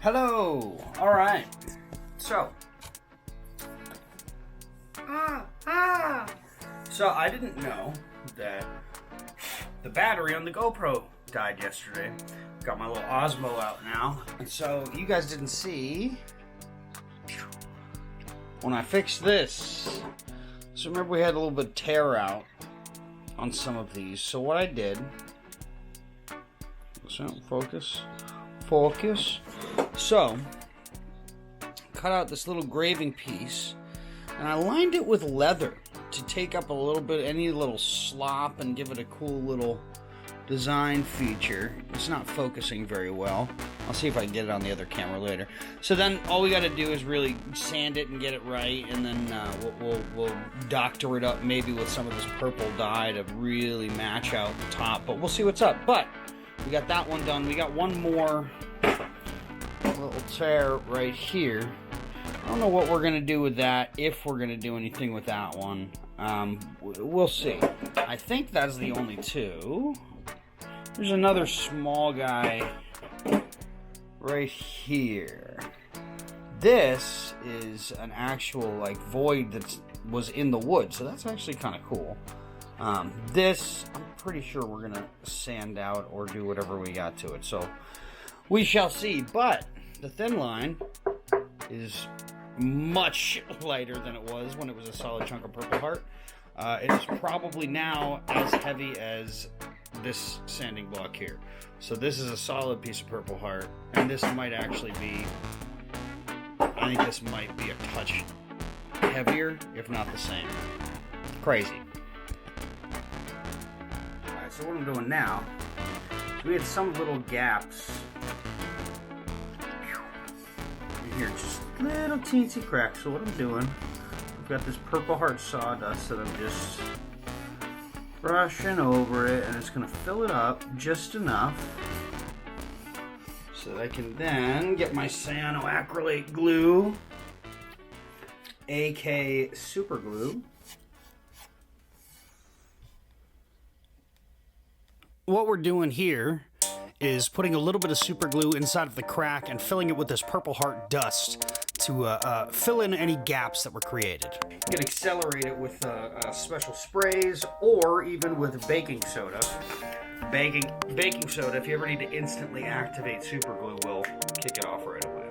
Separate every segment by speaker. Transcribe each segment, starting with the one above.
Speaker 1: Hello. All right. So I didn't know that the battery on the GoPro died yesterday. Got my little Osmo out now, and so you guys didn't see when I fixed this. So remember we had a little bit of tear out on some of these. So what I did, focus. So cut out this little graving piece, and I lined it with leather to take up a little bit, any little slop, and give it a cool little design feature. It's not focusing very well. I'll see if I can get it on the other camera later. So then all we got to do is really sand it and get it right, and then we'll doctor it up maybe with some of this purple dye to really match out the top, but we'll see what's up. But we got that one done. We got one more little tear right here. I don't know what we're gonna do with that, if we're gonna do anything with that one. We'll see. I think that's the only two. There's another small guy right here. This is an actual like void that was in the wood, so that's actually kind of cool. This I'm pretty sure we're gonna sand out or do whatever we got to it, so we shall see. But the Thinline is much lighter than it was when it was a solid chunk of Purpleheart. It is probably now as heavy as this sanding block here. So this is a solid piece of Purpleheart, and this might actually be, I think this might be a touch heavier, if not the same. Crazy. Alright, so what I'm doing now, we had some little gaps here, just little teensy cracks. So what I'm doing, I've got this Purpleheart sawdust that I'm just brushing over it, and it's going to fill it up just enough so that I can then get my cyanoacrylate glue, aka super glue. What we're doing here is putting a little bit of super glue inside of the crack and filling it with this Purpleheart dust to fill in any gaps that were created. You can accelerate it with special sprays or even with baking soda. Baking soda, if you ever need to instantly activate super glue, will kick it off right away.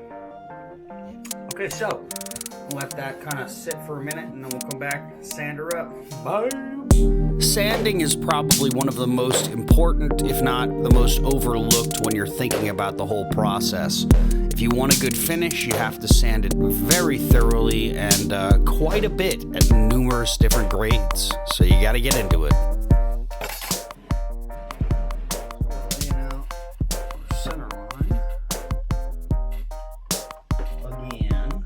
Speaker 1: Okay, so we'll let that kind of sit for a minute, and then we'll come back, sand her up. Bye! Sanding is probably one of the most important, if not the most overlooked, when you're thinking about the whole process. If you want a good finish, you have to sand it very thoroughly and quite a bit at numerous different grades. So you got to get into it. Center line. Again.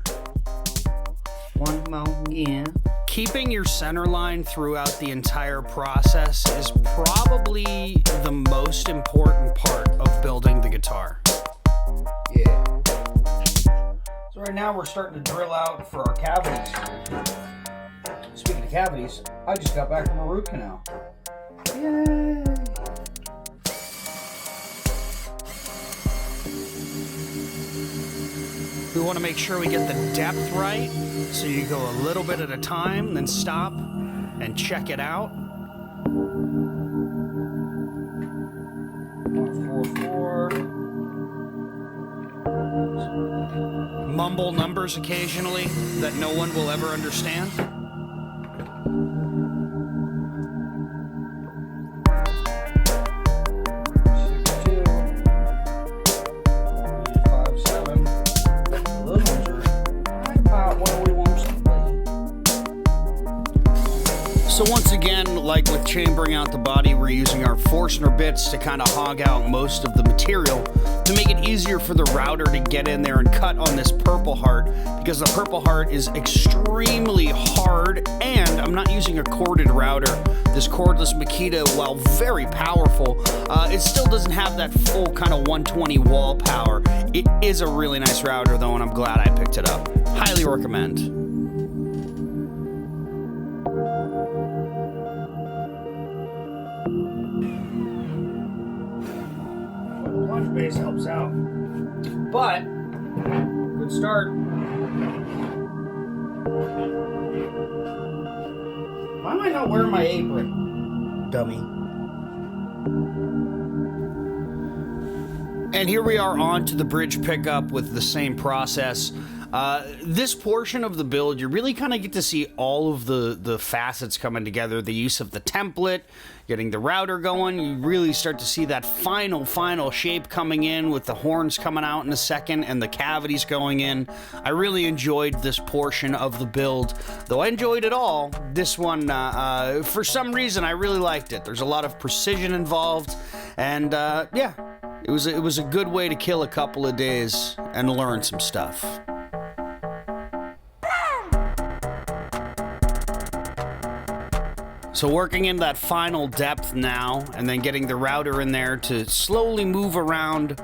Speaker 1: One more again. Keeping your center line throughout the entire process is probably the most important part of building the guitar. Yeah. So right now we're starting to drill out for our cavities here. Speaking of cavities, I just got back from a root canal. Yay! We want to make sure we get the depth right, so you go a little bit at a time, then stop and check it out. 144. Mumble numbers occasionally that no one will ever understand. 62. 57. Those ones are about where we want them to be. So once again, like with chambering out the body, we're using our Forstner bits to kind of hog out most of the material to make it easier for the router to get in there and cut on this Purpleheart, because the Purpleheart is extremely hard, and I'm not using a corded router. This cordless Makita, while very powerful, it still doesn't have that full kind of 120 wall power. It is a really nice router though, and I'm glad I picked it up. Highly recommend. Base helps out, but Good start. Why am I not wearing my apron? Dummy. And here we are on to the bridge pickup with the same process. This portion of the build, you really kind of get to see all of the facets coming together. The use of the template, getting the router going. You really start to see that final shape coming in with the horns coming out in a second and the cavities going in. I really enjoyed this portion of the build. Though I enjoyed it all, this one, for some reason, I really liked it. There's a lot of precision involved, and yeah, it was a good way to kill a couple of days and learn some stuff. So working in that final depth now, and then getting the router in there to slowly move around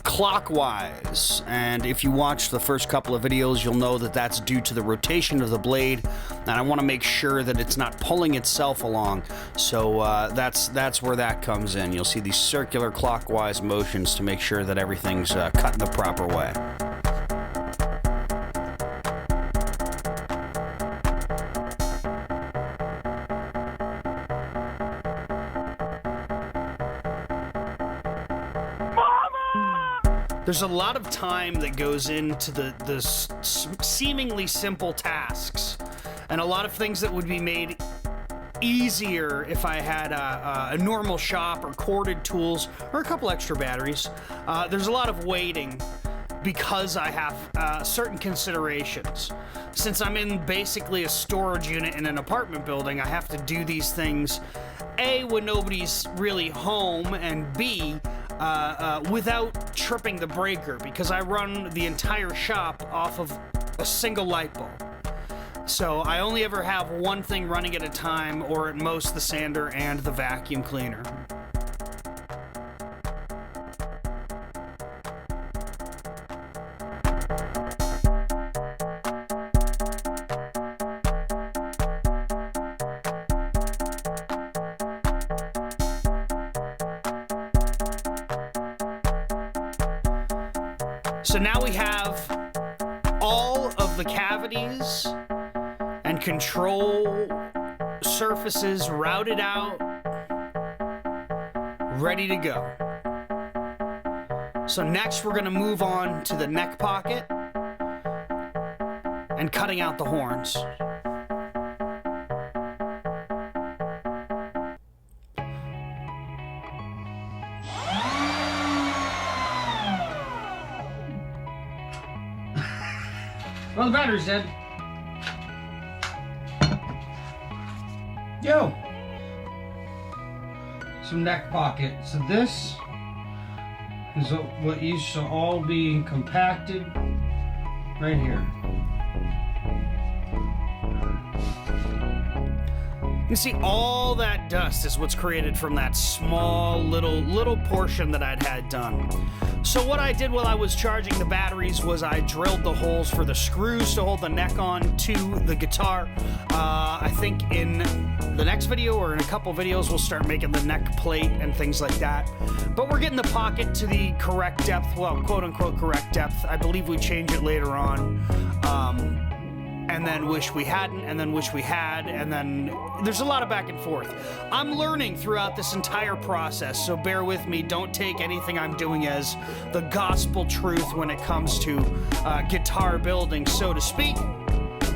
Speaker 1: clockwise. And if you watch the first couple of videos, you'll know that that's due to the rotation of the blade, and I want to make sure that it's not pulling itself along. So that's where that comes in. You'll see these circular clockwise motions to make sure that everything's cut in the proper way. There's a lot of time that goes into the seemingly simple tasks, and a lot of things that would be made easier if I had a normal shop or corded tools or a couple extra batteries. There's a lot of waiting because I have certain considerations. Since I'm in basically a storage unit in an apartment building, I have to do these things, A, when nobody's really home, and B, without tripping the breaker, because I run the entire shop off of a single light bulb. So I only ever have one thing running at a time, or at most the sander and the vacuum cleaner. So now we have all of the cavities and control surfaces routed out, ready to go. So next we're going to move on to the neck pocket and cutting out the horns. Well, the battery's dead. Yo! Some neck pocket. So this is what used to all be compacted right here. You see, all that dust is what's created from that small little portion that I'd had done. So what I did while I was charging the batteries was I drilled the holes for the screws to hold the neck on to the guitar. I think in the next video or in a couple videos we'll start making the neck plate and things like that. But we're getting the pocket to the correct depth, well, quote-unquote correct depth. I believe we change it later on. And then wish we hadn't, and then wish we had, and then there's a lot of back and forth. I'm learning throughout this entire process, so bear with me. Don't take anything I'm doing as the gospel truth when it comes to guitar building, so to speak.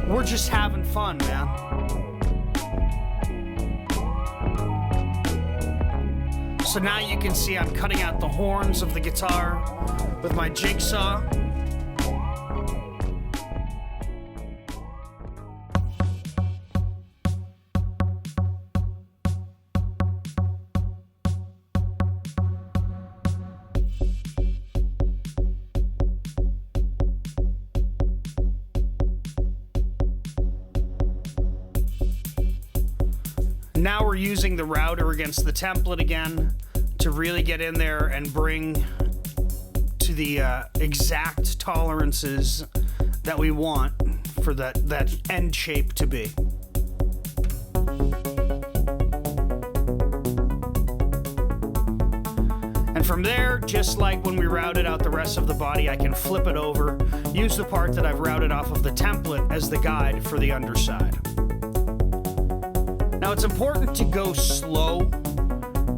Speaker 1: We're just having fun, man. So now you can see I'm cutting out the horns of the guitar with my jigsaw. Now we're using the router against the template again to really get in there and bring to the exact tolerances that we want for that end shape to be. And from there, just like when we routed out the rest of the body, I can flip it over, use the part that I've routed off of the template as the guide for the underside. Now, it's important to go slow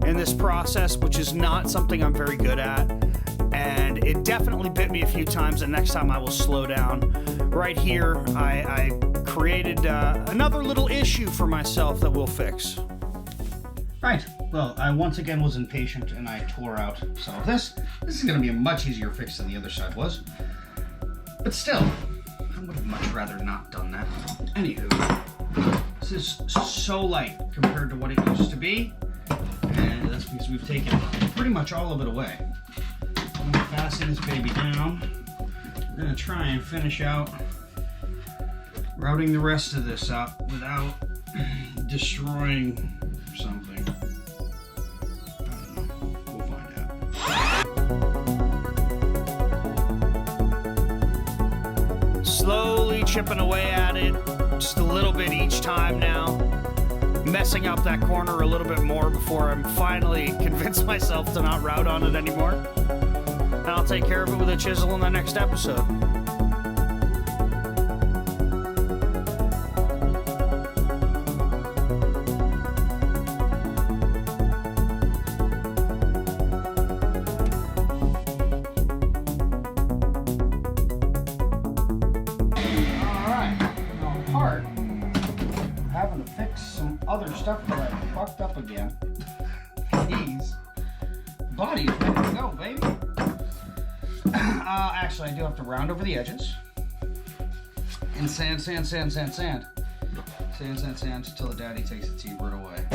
Speaker 1: in this process, which is not something I'm very good at. And it definitely bit me a few times, and next time I will slow down. Right here, I created another little issue for myself that we'll fix. Right, well, I once again was impatient and I tore out some of this. This is going to be a much easier fix than the other side was. But still, I would have much rather not done that. Anywho, this is so light compared to what it used to be. And that's because we've taken pretty much all of it away. I'm going to fasten this baby down. I'm going to try and finish out routing the rest of this up without destroying something. I don't know. We'll find out. Slowly chipping away at it, just a little bit each time now. Messing up that corner a little bit more before I'm finally convinced myself to not route on it anymore. And I'll take care of it with a chisel in the next episode. Having to fix some other stuff that I fucked up again. Jeez. Body is ready to go, baby. Actually, I do have to round over the edges. And sand. Sand until the daddy takes the T-word away.